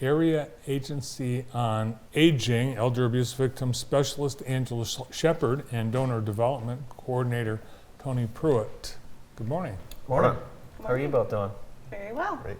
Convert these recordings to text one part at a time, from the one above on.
Area Agency on Aging, Elder Abuse Victim Specialist Angela Shepard, and Donor Development Coordinator Tony Pruitt. Good morning. Morning. How are you both doing? Very well. Great.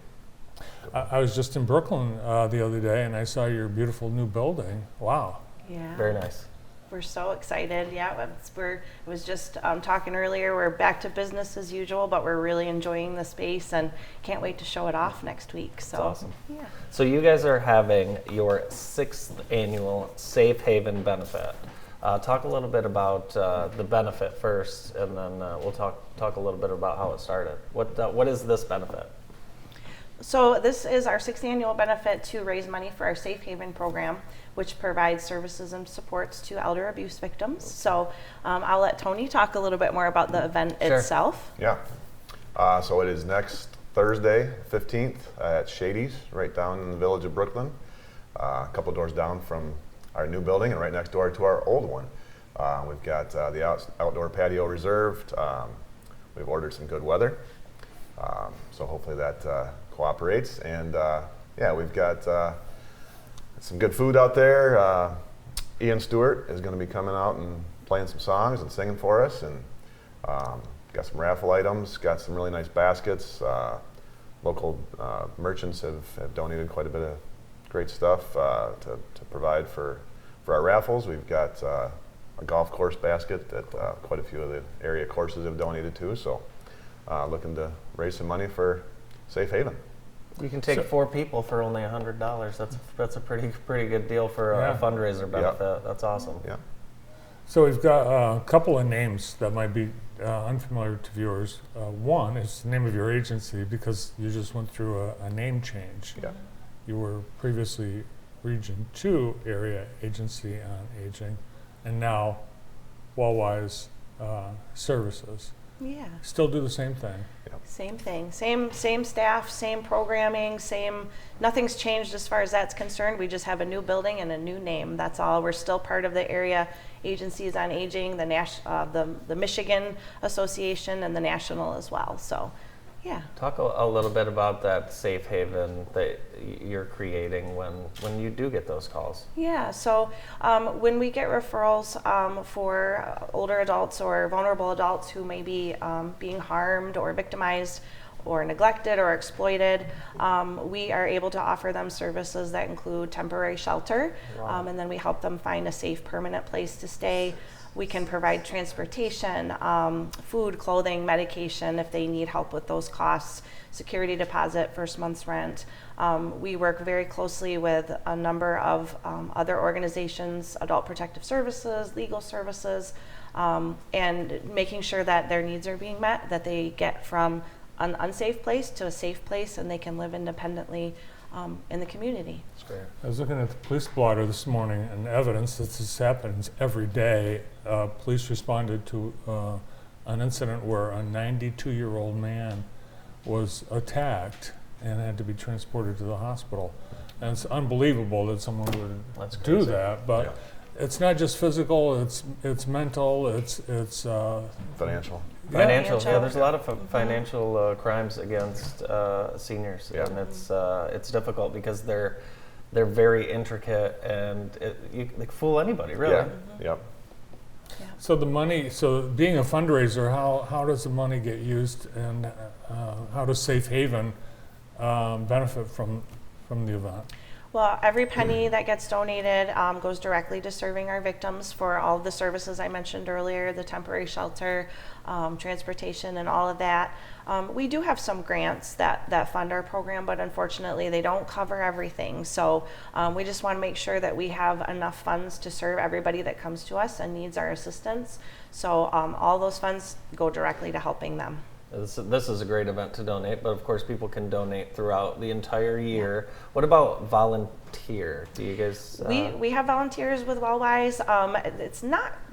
I was just in Brooklyn the other day, and I saw your beautiful new building. Wow. Yeah. Very nice. We're so excited. Yeah, I was just talking earlier. We're back to business as usual, but we're really enjoying the space and can't wait to show it off next week. So That's awesome. Yeah. So you guys are having your 6th annual Safe Haven benefit. Talk a little bit about the benefit first, and then we'll talk a little bit about how it started. What is this benefit? So this is our 6th annual benefit to raise money for our Safe Haven program, which provides services and supports to elder abuse victims. So I'll let Tony talk a little bit more about the event itself. Yeah. So it is next Thursday, 15th at Shady's, right down in the village of Brooklyn, a couple doors down from our new building and right next door to our old one. We've got the outdoor patio reserved. We've ordered some good weather. So hopefully that cooperates. And yeah, we've got some good food out there. Ian Stewart is going to be coming out and playing some songs and singing for us. And got some raffle items, got some really nice baskets. Local merchants have donated quite a bit of great stuff to provide for our raffles. We've got a golf course basket that quite a few of the area courses have donated to. So looking to raise some money for Safe Haven. You can take 4 people for only $100. That's a pretty good deal for a fundraiser benefit. Yeah. That's awesome. Yeah. So we've got a couple of names that might be unfamiliar to viewers. One is the name of your agency, because you just went through a name change. Yeah. You were previously Region 2 Area Agency on Aging, and now WellWise Services. Yeah. Still do the same thing. Same thing. Same staff, same programming, nothing's changed as far as that's concerned. We just have a new building and a new name. That's all. We're still part of the Area Agencies on Aging, the Michigan Association, and the National as well. So, yeah. Talk a little bit about that Safe Haven that you're creating when you do get those calls. Yeah, so when we get referrals for older adults or vulnerable adults who may be being harmed or victimized or neglected or exploited, we are able to offer them services that include temporary shelter, and then we help them find a safe, permanent place to stay. We can provide transportation, food, clothing, medication if they need help with those costs, security deposit, first month's rent. We work very closely with a number of other organizations, Adult Protective Services, legal services, and making sure that their needs are being met, that they get from an unsafe place to a safe place and they can live independently in the community. That's great. I was looking at the police blotter this morning, and evidence that this happens every day. Police responded to an incident where a 92-year-old man was attacked and had to be transported to the hospital. And it's unbelievable that someone would do that, but it's not just physical, it's mental, it's Financial. Financial. Yeah, there's a lot of financial crimes against seniors, Yeah. and it's difficult because they're very intricate, and they can fool anybody, really. Yeah. Yep. So the money, so being a fundraiser, how does the money get used, and how does Safe Haven benefit from the event? Well, every penny that gets donated goes directly to serving our victims for all of the services I mentioned earlier, the temporary shelter, transportation, and all of that. We do have some grants that fund our program, but unfortunately they don't cover everything. So we just want to make sure that we have enough funds to serve everybody that comes to us and needs our assistance. So all those funds go directly to helping them. This is a great event to donate, but of course people can donate throughout the entire year. What about volunteer? Do you guys? We have volunteers with WellWise.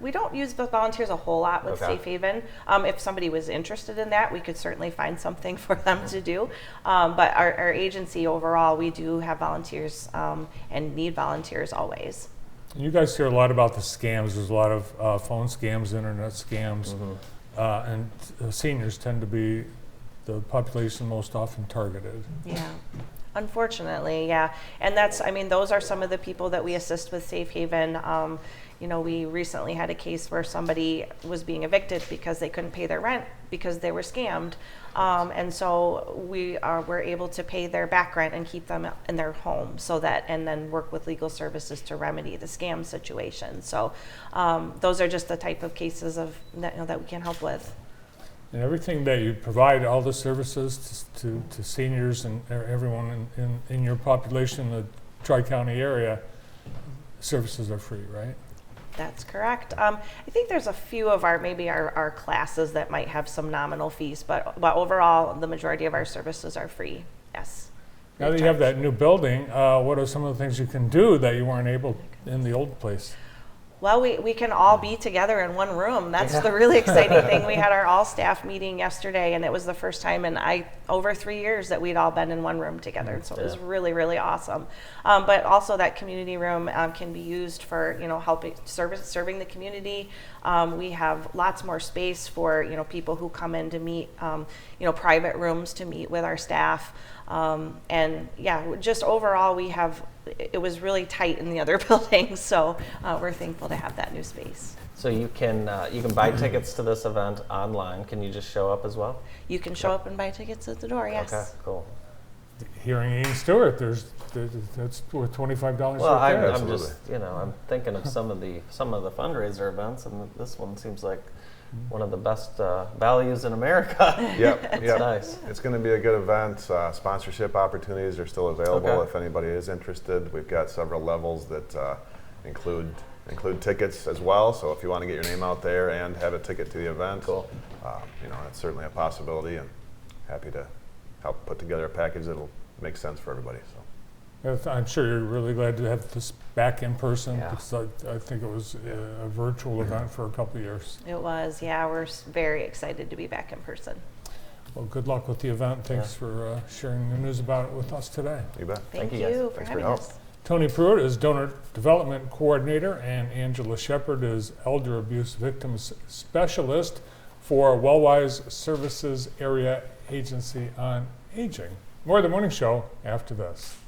We don't use the volunteers a whole lot with Safe Haven. If somebody was interested in that, we could certainly find something for them to do. But our agency overall, we do have volunteers and need volunteers always. You guys hear a lot about the scams. There's a lot of phone scams, internet scams. Mm-hmm. And seniors tend to be the population most often targeted. Yeah. Unfortunately, yeah. And that's, I mean, those are some of the people that we assist with Safe Haven. We recently had a case where somebody was being evicted because they couldn't pay their rent because they were scammed. And so we're able to pay their back rent and keep them in their home and then work with legal services to remedy the scam situation. So those are just the type of cases that we can help with. And everything that you provide, all the services to seniors and everyone in your population in the Tri-County area, services are free, right? That's correct. I think there's a few of our classes that might have some nominal fees, but overall, the majority of our services are free. Yes. Now that you have that new building, what are some of the things you can do that you weren't able in the old place? Well, we can all be together in one room. That's the really exciting thing. We had our all-staff meeting yesterday, and it was the first time in over 3 years that we'd all been in one room together. So it was really, really awesome. But also that community room can be used for, helping serving the community. We have lots more space for, people who come in to meet, private rooms to meet with our staff. And yeah, just overall, it was really tight in the other buildings, so we're thankful to have that new space. So you can buy tickets to this event online. Can you just show up as well? You can show up and buy tickets at the door, yes. Okay, cool. Hearing Ian Stewart, that's worth $25 Well, right there. I'm just, I'm thinking of some of the fundraiser events, and this one seems like one of the best values in America. Yep. It's nice. It's going to be a good event. Sponsorship opportunities are still available Okay. if anybody is interested. We've got several levels that include tickets as well. So if you want to get your name out there and have a ticket to the event, Cool. That's certainly a possibility, and happy to help put together a package that'll make sense for everybody. So. I'm sure you're really glad to have this back in person, Yeah. because I think it was a virtual event for a couple of years. It was, yeah. We're very excited to be back in person. Well, good luck with the event. Thanks for sharing the news about it with us today. You bet. Thank you, guys. you for Thanks for having your help. us. Tony Pruitt is Donor Development Coordinator, and Angela Shepard is Elder Abuse Victims Specialist for WellWise Services Area Agency on Aging. More of the morning show after this.